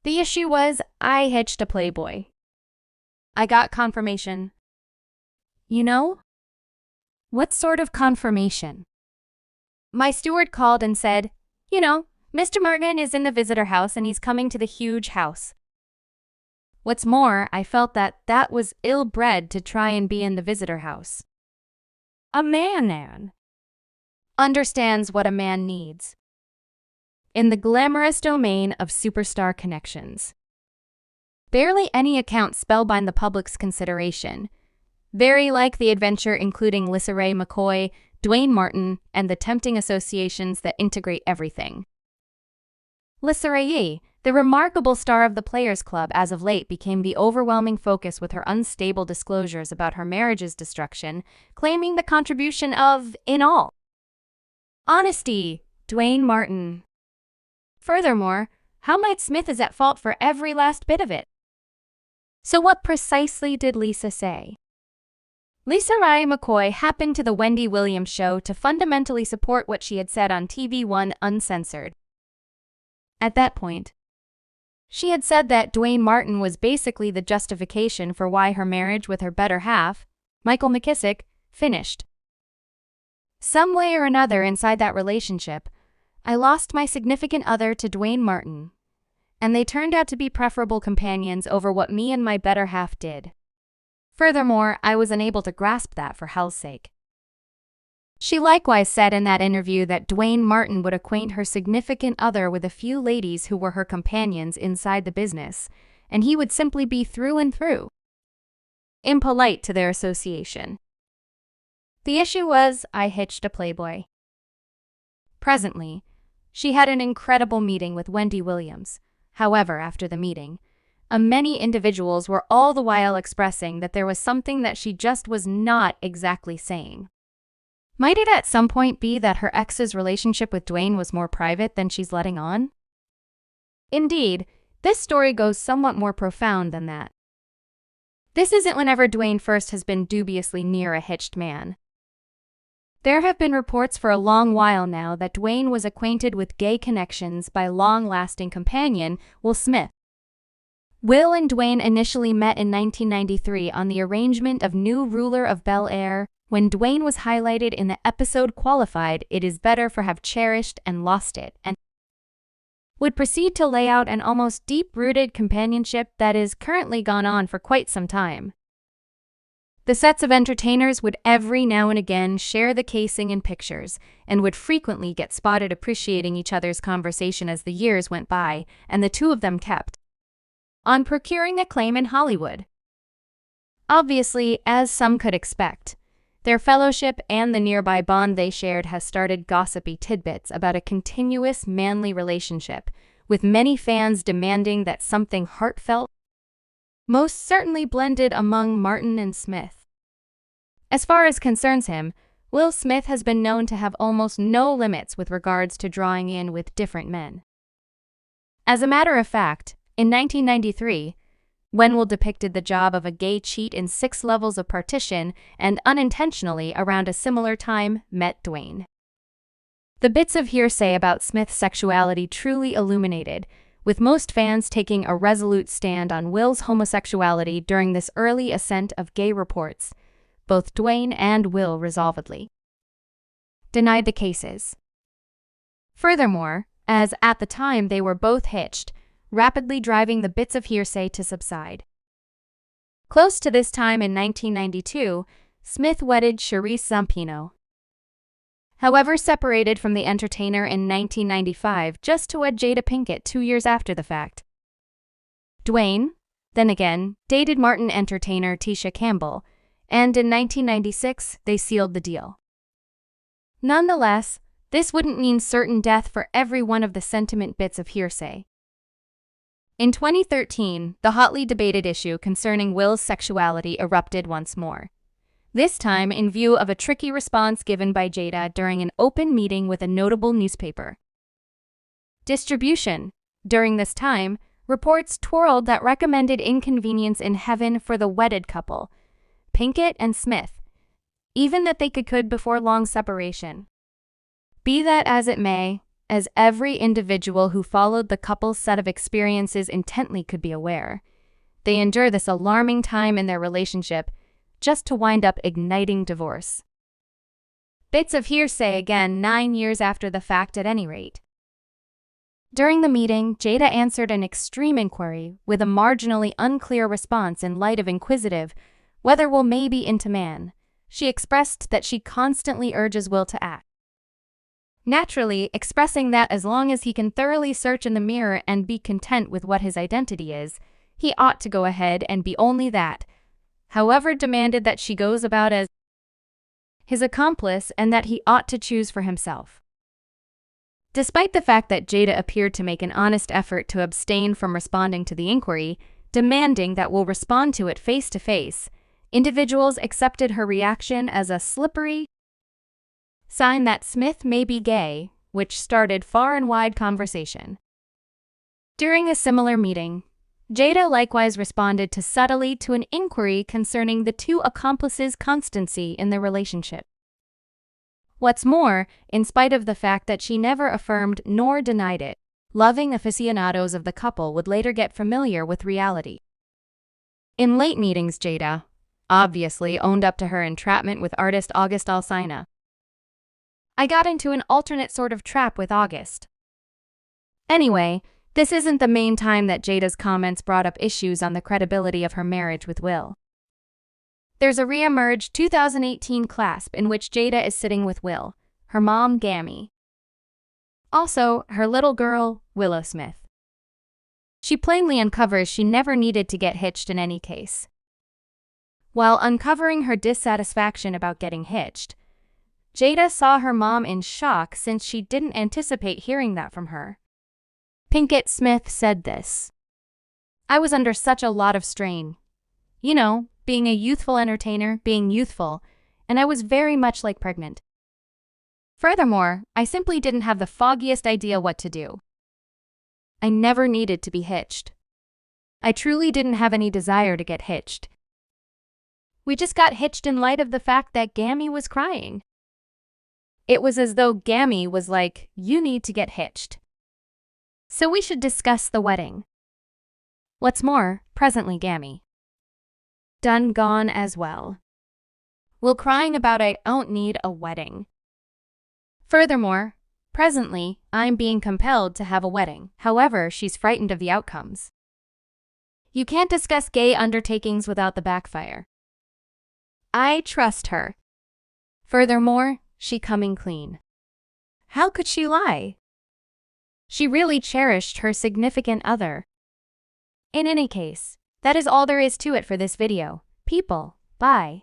The issue was, I hitched a Playboy. I got confirmation. You know? What sort of confirmation? My steward called and said, Mr. Martin is in the visitor house and he's coming to the huge house. What's more, I felt that was ill-bred to try and be in the visitor house. A man understands what a man needs. In the glamorous domain of superstar connections. Barely any account spellbind the public's consideration. Very like the adventure including LisaRaye McCoy, Duane Martin, and the tempting associations that integrate everything. LisaRaye, the remarkable star of the Players Club as of late, became the overwhelming focus with her unstable disclosures about her marriage's destruction, claiming the contribution of, in all honesty, Duane Martin. Furthermore, how might Smith is at fault for every last bit of it? So what precisely did Lisa say? LisaRaye McCoy happened to the Wendy Williams show to fundamentally support what she had said on TV1 uncensored. At that point, she had said that Duane Martin was basically the justification for why her marriage with her better half, Michael McKissick, finished. Some way or another inside that relationship, I lost my significant other to Duane Martin, and they turned out to be preferable companions over what me and my better half did. Furthermore, I was unable to grasp that for hell's sake. She likewise said in that interview that Duane Martin would acquaint her significant other with a few ladies who were her companions inside the business, and he would simply be through and through impolite to their association. The issue was, I hitched a Playboy. Presently, she had an incredible meeting with Wendy Williams. However, after the meeting, many individuals were all the while expressing that there was something that she just was not exactly saying. Might it at some point be that her ex's relationship with Duane was more private than she's letting on? Indeed, this story goes somewhat more profound than that. This isn't whenever Duane first has been dubiously near a hitched man. There have been reports for a long while now that Duane was acquainted with gay connections by long-lasting companion Will Smith. Will and Duane initially met in 1993 on the arrangement of New Ruler of Bel-Air, when Duane was highlighted in the episode Qualified, It Is Better for Have Cherished and Lost It, and would proceed to lay out an almost deep-rooted companionship that is currently gone on for quite some time. The sets of entertainers would every now and again share the casing and pictures, and would frequently get spotted appreciating each other's conversation as the years went by, and the two of them kept on procuring acclaim in Hollywood. Obviously, as some could expect, their fellowship and the nearby bond they shared has started gossipy tidbits about a continuous manly relationship, with many fans demanding that something heartfelt most certainly blended among Martin and Smith. As far as concerns him, Will Smith has been known to have almost no limits with regards to drawing in with different men. As a matter of fact, in 1993, when Will depicted the job of a gay cheat in 6 Levels of Partition and unintentionally around a similar time met Duane. The bits of hearsay about Smith's sexuality truly illuminated, with most fans taking a resolute stand on Will's homosexuality during this early ascent of gay reports. Both Duane and Will resolvedly denied the cases. Furthermore, as at the time they were both hitched, rapidly driving the bits of hearsay to subside. Close to this time in 1992, Smith wedded Charisse Zampino. However, separated from the entertainer in 1995 just to wed Jada Pinkett 2 years after the fact. Duane, then again, dated Martin entertainer Tisha Campbell, and in 1996 they sealed the deal. Nonetheless, this wouldn't mean certain death for every one of the sentiment bits of hearsay. In 2013, the hotly debated issue concerning Will's sexuality erupted once more. This time in view of a tricky response given by Jada during an open meeting with a notable newspaper. Distribution. During this time, reports twirled that recommended inconvenience in heaven for the wedded couple, Pinkett and Smith, even that they could before long separation. Be that as it may, as every individual who followed the couple's set of experiences intently could be aware. They endure this alarming time in their relationship just to wind up igniting divorce. Bits of hearsay again 9 years after the fact at any rate. During the meeting, Jada answered an extreme inquiry with a marginally unclear response in light of inquisitive, whether Will may be into man. She expressed that she constantly urges Will to act. Naturally, expressing that as long as he can thoroughly search in the mirror and be content with what his identity is, he ought to go ahead and be only that. However, demanded that she goes about as his accomplice and that he ought to choose for himself. Despite the fact that Jada appeared to make an honest effort to abstain from responding to the inquiry, demanding that Will respond to it face to face, individuals accepted her reaction as a slippery sign that Smith may be gay, which started far and wide conversation. During a similar meeting, Jada likewise responded to subtly to an inquiry concerning the two accomplices' constancy in their relationship. What's more, in spite of the fact that she never affirmed nor denied it, loving aficionados of the couple would later get familiar with reality. In late meetings, Jada obviously owned up to her entrapment with artist August Alsina. I got into an alternate sort of trap with August. Anyway, this isn't the main time that Jada's comments brought up issues on the credibility of her marriage with Will. There's a re-emerged 2018 clasp in which Jada is sitting with Will, her mom Gammy. Also, her little girl, Willow Smith. She plainly uncovers she never needed to get hitched in any case. While uncovering her dissatisfaction about getting hitched, Jada saw her mom in shock since she didn't anticipate hearing that from her. Pinkett Smith said this: "I was under such a lot of strain. You know, being a youthful entertainer, being youthful, and I was very much like pregnant. Furthermore, I simply didn't have the foggiest idea what to do. I never needed to be hitched. I truly didn't have any desire to get hitched. We just got hitched in light of the fact that Gammy was crying. It was as though Gammy was like, you need to get hitched. So we should discuss the wedding. What's more, presently Gammy done gone as well. Will crying about I don't need a wedding. Furthermore, presently, I'm being compelled to have a wedding. However, she's frightened of the outcomes. You can't discuss gay undertakings without the backfire. I trust her. Furthermore, she coming clean. How could she lie? She really cherished her significant other. In any case, that is all there is to it for this video. People, bye.